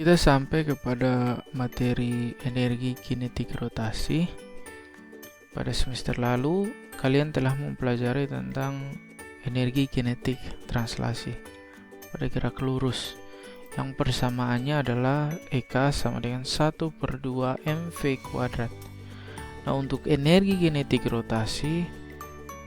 Kita sampai kepada materi energi kinetik rotasi. Pada semester lalu, kalian telah mempelajari tentang energi kinetik translasi pada gerak lurus. Yang persamaannya adalah EK sama dengan 1/2 mv kuadrat. Nah, untuk energi kinetik rotasi,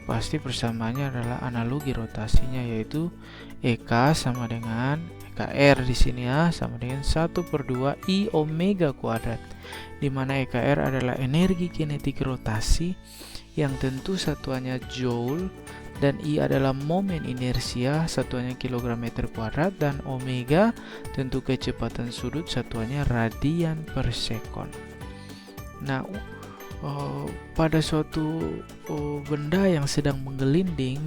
pasti persamaannya adalah analogi rotasinya, yaitu EK sama dengan EKR di sini ya, sama dengan 1/2 I omega kuadrat, di mana EKR adalah energi kinetik rotasi yang tentu satuannya joule, dan I adalah momen inersia satuannya kilogram meter kuadrat, dan omega tentu kecepatan sudut satuannya radian per sekon. Nah, pada suatu benda yang sedang menggelinding,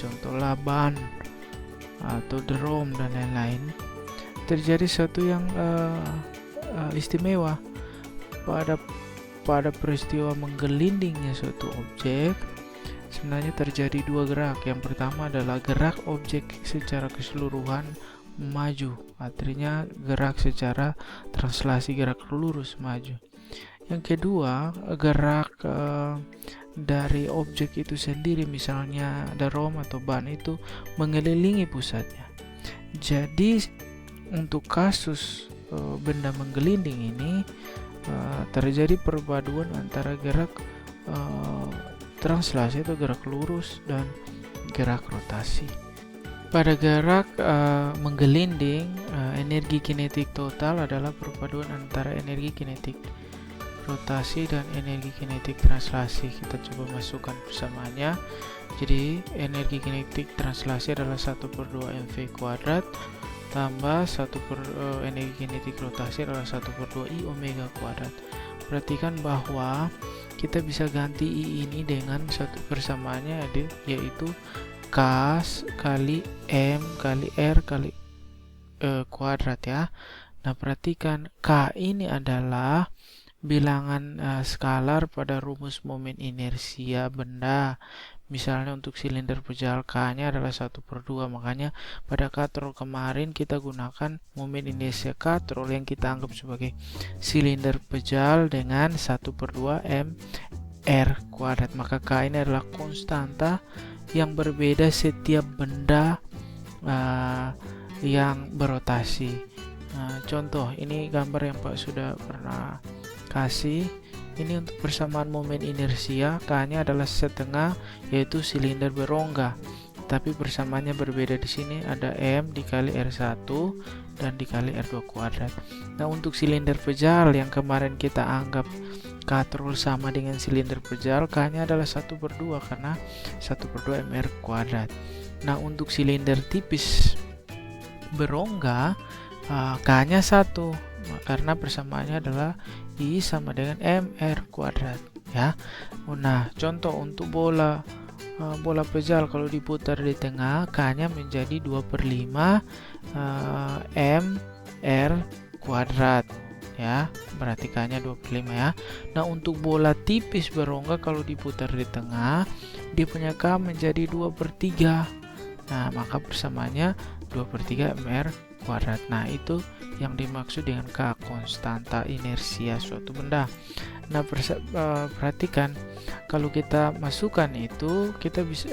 contohlah ban atau drum dan lain-lain, terjadi sesuatu yang istimewa pada peristiwa menggelindingnya suatu objek. Sebenarnya terjadi dua gerak. Yang pertama adalah gerak objek secara keseluruhan maju, artinya gerak secara translasi, gerak lurus maju. Yang kedua, gerak dari objek itu sendiri, misalnya drum atau ban itu mengelilingi pusatnya. Jadi untuk kasus benda menggelinding ini terjadi perpaduan antara gerak translasi atau gerak lurus dan gerak rotasi. Pada gerak menggelinding, energi kinetik total adalah perpaduan antara energi kinetik rotasi dan energi kinetik translasi. Kita coba masukkan persamaannya. Jadi energi kinetik translasi adalah 1/2 mv kuadrat tambah energi kinetik rotasi adalah 1/2 I omega kuadrat. Perhatikan bahwa kita bisa ganti I ini dengan satu persamaannya, yaitu K kali M kali R kali kuadrat ya. Nah, perhatikan K ini adalah bilangan skalar pada rumus momen inersia benda. Misalnya untuk silinder pejal, K-nya adalah 1/2, makanya pada katrol kemarin kita gunakan momen inersia katrol yang kita anggap sebagai silinder pejal dengan 1/2 mr kuadrat. Maka K ini adalah konstanta yang berbeda setiap benda yang berotasi. Contoh, ini gambar yang Pak sudah pernah kasih. Ini untuk persamaan momen inersia, K-nya adalah setengah, yaitu silinder berongga. Tapi persamaannya berbeda di sini, ada M dikali R1 dan dikali R2 kuadrat. Nah, untuk silinder pejal yang kemarin kita anggap katrol sama dengan silinder pejal, K-nya adalah 1/2 karena 1/2 mr kuadrat. Nah, untuk silinder tipis berongga, K-nya 1 karena persamaannya adalah I sama dengan mr kuadrat ya. Nah, contoh untuk bola pejal kalau diputar di tengah, K-nya menjadi 2/5 mr kuadrat ya. Berarti K-nya 2/5 ya. Nah, untuk bola tipis berongga kalau diputar di tengah, dia punya K menjadi 2/3. Nah, maka persamaannya 2/3 mr kuadrat. Nah, itu yang dimaksud dengan K, konstanta inersia suatu benda. Nah, perhatikan kalau kita masukkan itu, kita bisa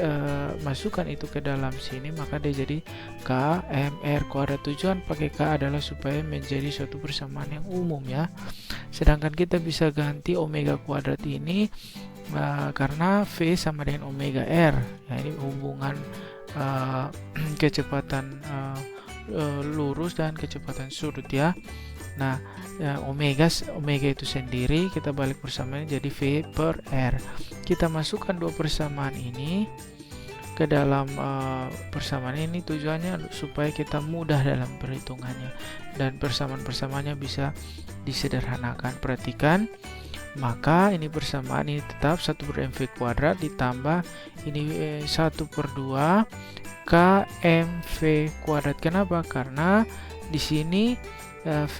masukkan itu ke dalam sini, maka dia jadi K mr kuadrat. Tujuan pakai K adalah supaya menjadi suatu persamaan yang umum ya. Sedangkan kita bisa ganti omega kuadrat ini karena V sama dengan omega R ya. Ini hubungan kecepatan lurus dan kecepatan sudut ya. Nah, omega itu sendiri kita balik persamaannya jadi V per R. Kita masukkan dua persamaan ini ke dalam persamaan ini, tujuannya supaya kita mudah dalam perhitungannya dan persamaan-persamaannya bisa disederhanakan. Perhatikan, maka ini persamaan ini tetap 1/mv kuadrat ditambah ini 1/2 kmv kuadrat. Kenapa? Karena di sini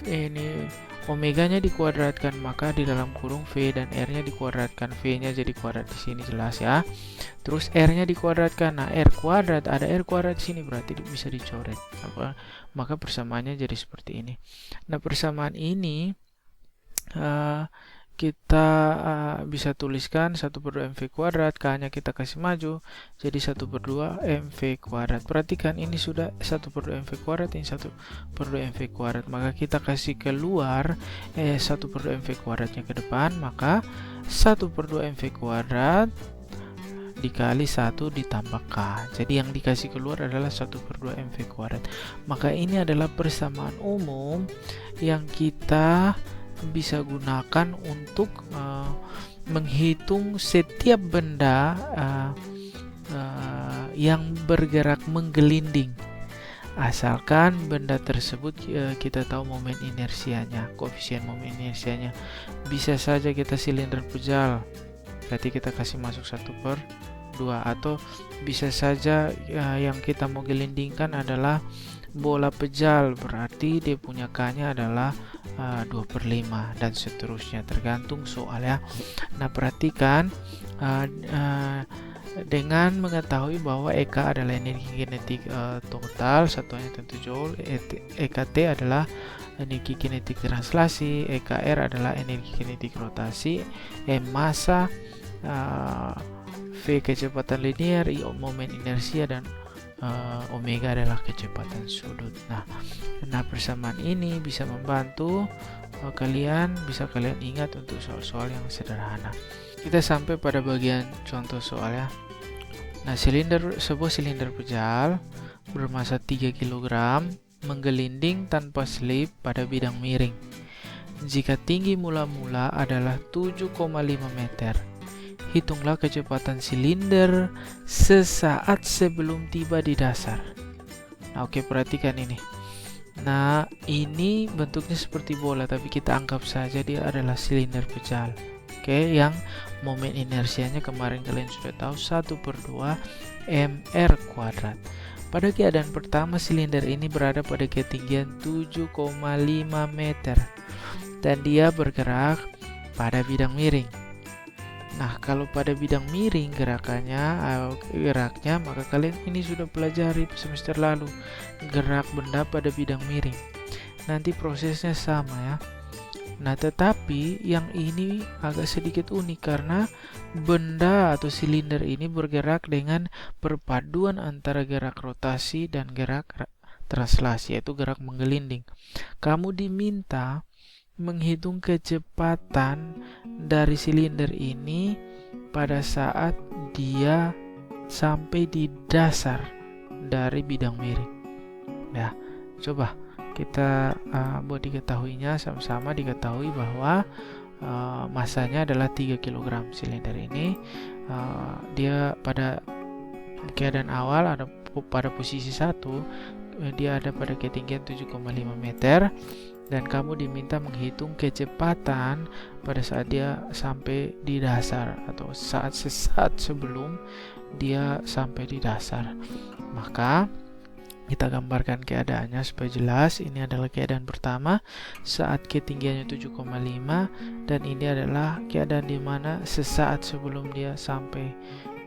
ini omeganya dikuadratkan, maka di dalam kurung V dan R-nya dikuadratkan, V-nya jadi kuadrat di sini, jelas ya. Terus R-nya dikuadratkan, nah R kuadrat, ada R kuadrat di sini, berarti bisa dicoret. Maka persamaannya jadi seperti ini. Nah, persamaan ini kita bisa tuliskan 1/2 MV kuadrat, K-nya kita kasih maju, jadi 1/2 MV kuadrat. Perhatikan, ini sudah 1/2 MV kuadrat, ini 1/2 MV kuadrat. Maka kita kasih keluar 1/2 MV kuadratnya ke depan, maka 1/2 MV kuadrat dikali 1 ditambah K. Jadi yang dikasih keluar adalah 1/2 MV kuadrat. Maka ini adalah persamaan umum yang kita bisa gunakan untuk menghitung setiap benda yang bergerak menggelinding, asalkan benda tersebut kita tahu momen inersianya, koefisien momen inersianya. Bisa saja kita silinder pejal, berarti kita kasih masuk 1/2, atau bisa saja yang kita mau gelindingkan adalah bola pejal, berarti dia punya K-nya adalah 2/5 dan seterusnya, tergantung soal ya. Nah, perhatikan dengan mengetahui bahwa EK adalah energi kinetik total, satuannya tentu joule, EKT adalah energi kinetik translasi, EKR adalah energi kinetik rotasi, M massa, V kecepatan linear, I momen inersia, dan omega adalah kecepatan sudut. Nah, persamaan ini bisa membantu kalian ingat untuk soal-soal yang sederhana. Kita sampai pada bagian contoh soal ya. Nah, sebuah silinder pejal bermassa 3 kg menggelinding tanpa selip pada bidang miring. Jika tinggi mula-mula adalah 7,5 meter, hitunglah kecepatan silinder sesaat sebelum tiba di dasar. Nah, oke, perhatikan ini. Nah, ini bentuknya seperti bola, tapi kita anggap saja dia adalah silinder pejal. Oke, yang momen inersianya kemarin kalian sudah tahu 1/2 mr kuadrat. Pada keadaan pertama, silinder ini berada pada ketinggian 7,5 meter dan dia bergerak pada bidang miring. Nah, kalau pada bidang miring geraknya, maka kalian ini sudah pelajari semester lalu, gerak benda pada bidang miring. Nanti prosesnya sama ya. Nah, tetapi yang ini agak sedikit unik karena benda atau silinder ini bergerak dengan perpaduan antara gerak rotasi dan gerak translasi, yaitu gerak menggelinding. Kamu diminta menghitung kecepatan dari silinder ini pada saat dia sampai di dasar dari bidang miring. Nah, coba kita buat diketahuinya, sama-sama diketahui bahwa masanya adalah 3 kg. Silinder ini dia pada keadaan awal ada pada posisi 1, dia ada pada ketinggian 7,5 meter. Dan kamu diminta menghitung kecepatan pada saat dia sampai di dasar atau sesaat sebelum dia sampai di dasar. Maka kita gambarkan keadaannya supaya jelas. Ini adalah keadaan pertama saat ketinggiannya 7,5, dan ini adalah keadaan di mana sesaat sebelum dia sampai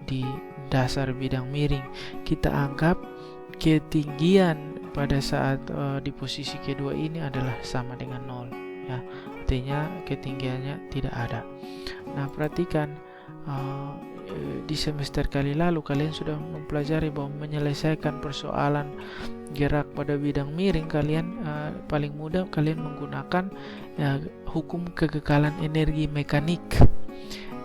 di dasar bidang miring. Kita anggap ketinggian pada saat di posisi kedua ini adalah sama dengan 0 ya, artinya ketinggiannya tidak ada. Nah, perhatikan di semester kali lalu kalian sudah mempelajari bahwa menyelesaikan persoalan gerak pada bidang miring kalian paling mudah kalian menggunakan hukum kekekalan energi mekanik,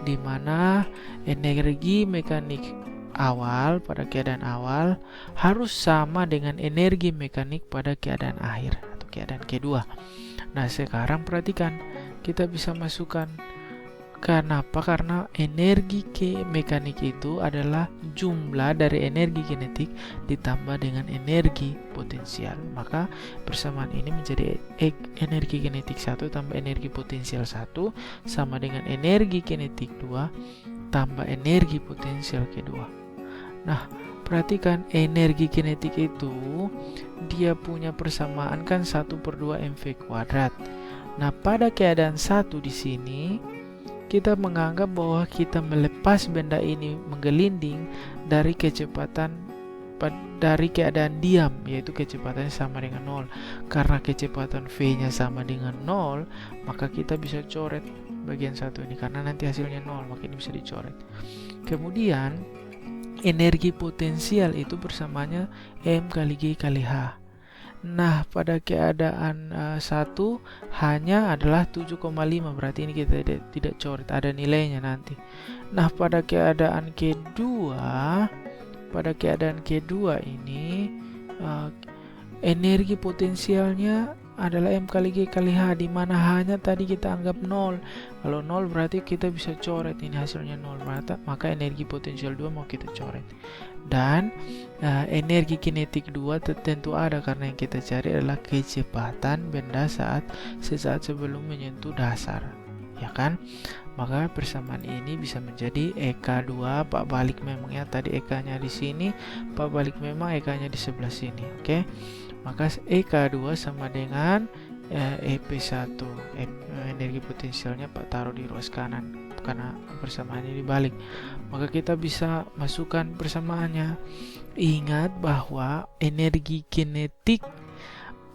di mana energi mekanik awal pada keadaan awal harus sama dengan energi mekanik pada keadaan akhir atau keadaan kedua. Nah, sekarang perhatikan, kita bisa masukkan. Kenapa? Karena energi mekanik itu adalah jumlah dari energi kinetik ditambah dengan energi potensial. Maka persamaan ini menjadi energi kinetik 1 tambah energi potensial 1 sama dengan energi kinetik 2 tambah energi potensial kedua. Nah, perhatikan energi kinetik itu dia punya persamaan kan 1/2 mv kuadrat. Nah, pada keadaan 1 di sini, kita menganggap bahwa kita melepas benda ini menggelinding dari keadaan diam, yaitu kecepatannya sama dengan 0. Karena kecepatan V-nya sama dengan 0, maka kita bisa coret bagian 1 ini, karena nanti hasilnya 0, maka ini bisa dicoret. Kemudian energi potensial itu bersamanya M kali G kali H. Nah, pada keadaan 1 hanya adalah 7,5, berarti ini kita tidak coret, ada nilainya nanti. Nah, pada keadaan kedua ini energi potensialnya adalah M kali G kali H, di mana hanya tadi kita anggap 0. Kalau 0 berarti kita bisa coret, ini hasilnya 0, maka energi potensial 2 mau kita coret. Dan energi kinetik 2 tentu ada, karena yang kita cari adalah kecepatan benda sesaat sebelum menyentuh dasar, ya kan? Maka persamaan ini bisa menjadi EK2 pak balik memangnya tadi EK-nya di sini, pak balik memang EK-nya di sebelah sini. Oke. Maka EK2 sama dengan EP1. Energi potensialnya Pak taruh di ruas kanan karena persamaannya dibalik. Maka kita bisa masukkan persamaannya. Ingat bahwa energi kinetik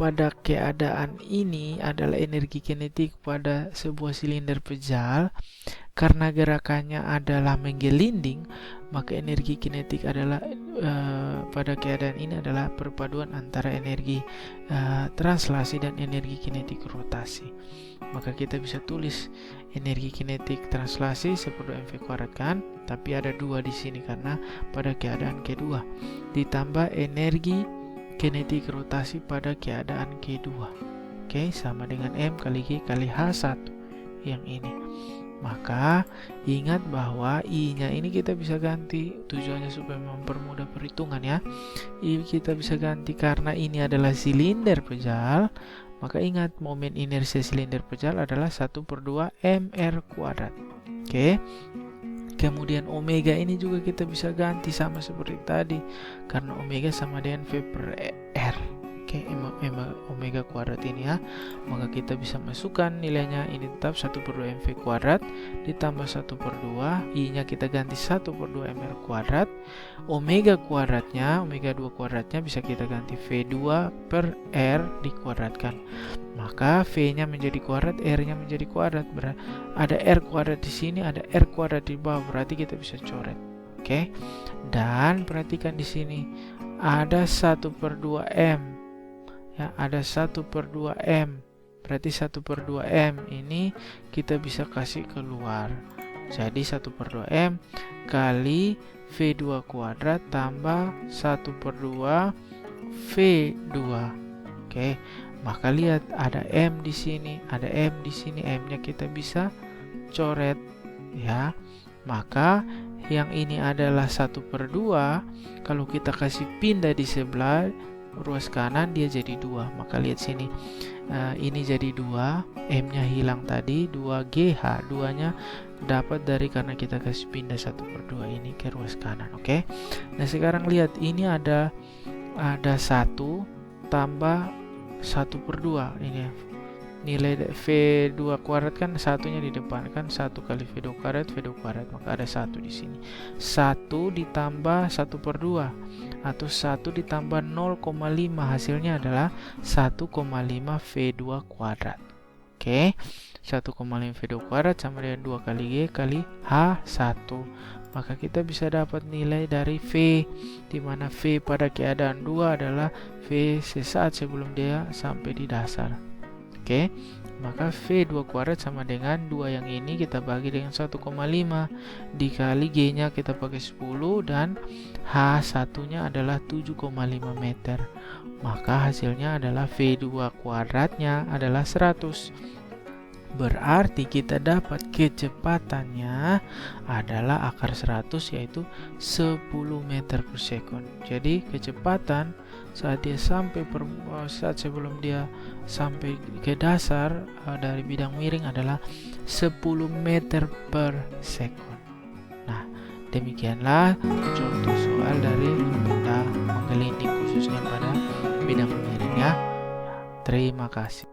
pada keadaan ini adalah energi kinetik pada sebuah silinder pejal. Karena gerakannya adalah menggelinding, maka energi kinetik adalah pada keadaan ini adalah perpaduan antara energi translasi dan energi kinetik rotasi. Maka kita bisa tulis energi kinetik translasi 10 mv kuadrat kan, tapi ada 2 di sini karena pada keadaan kedua, ditambah energi kinetik rotasi pada keadaan kedua. Oke, sama dengan M kali G kali H1 yang ini. Maka ingat bahwa I-nya ini kita bisa ganti, tujuannya supaya mempermudah perhitungan ya. I kita bisa ganti karena ini adalah silinder pejal. Maka ingat momen inersia silinder pejal adalah 1/2 mr kuadrat. Oke. Kemudian omega ini juga kita bisa ganti sama seperti tadi, karena omega sama dengan V per R. Oke, omega kuadrat ini ya. Maka kita bisa masukkan nilainya, ini tetap 1/2 mv kuadrat ditambah 1/2, I-nya kita ganti 1/2 mr kuadrat. Omega kuadratnya, omega 2 kuadratnya bisa kita ganti V2 per R dikuadratkan. Maka V-nya menjadi kuadrat, R-nya menjadi kuadrat. Ada R kuadrat di sini, ada R kuadrat di bawah, berarti kita bisa coret. Oke. Dan perhatikan di sini ada 1/2 M. Ya, ada 1/2 M. Berarti 1/2 M ini kita bisa kasih keluar. Jadi 1/2 M kali V2 kuadrat tambah 1/2 V2. Oke. Maka lihat ada M di sini, ada M di sini, M-nya kita bisa coret ya. Maka yang ini adalah 1/2, kalau kita kasih pindah di sebelah ruas kanan dia jadi 2. Maka lihat sini, ini jadi 2, M-nya hilang tadi, 2GH, 2-nya dapat dari karena kita kasih pindah 1/2 ini ke ruas kanan. Oke. Nah, sekarang lihat ini ada 1 tambah 1/2 ini nilai V2 kuadrat kan satunya di depan kan, 1 kali V2 kuadrat, maka ada 1 di sini. 1 ditambah 1/2 atau 1 ditambah 0,5, hasilnya adalah 1,5 V2 kuadrat. Oke. 1,5 V2 kuadrat sama dengan 2 kali G kali H1. Maka kita bisa dapat nilai dari V, di mana V pada keadaan 2 adalah V sesaat sebelum dia sampai di dasar. Oke, maka V2 kuadrat sama dengan 2 yang ini kita bagi dengan 1,5 dikali G-nya kita pakai 10 dan H1-nya adalah 7,5 meter. Maka hasilnya adalah V2 kuadratnya adalah 100. Berarti kita dapat kecepatannya adalah akar 100, yaitu 10 meter per sekon. Jadi kecepatan saat dia saat sebelum dia sampai ke dasar dari bidang miring adalah 10 meter per sekon. Nah, demikianlah contoh soal dari benda menggelinding khususnya pada bidang miring ya. Terima kasih.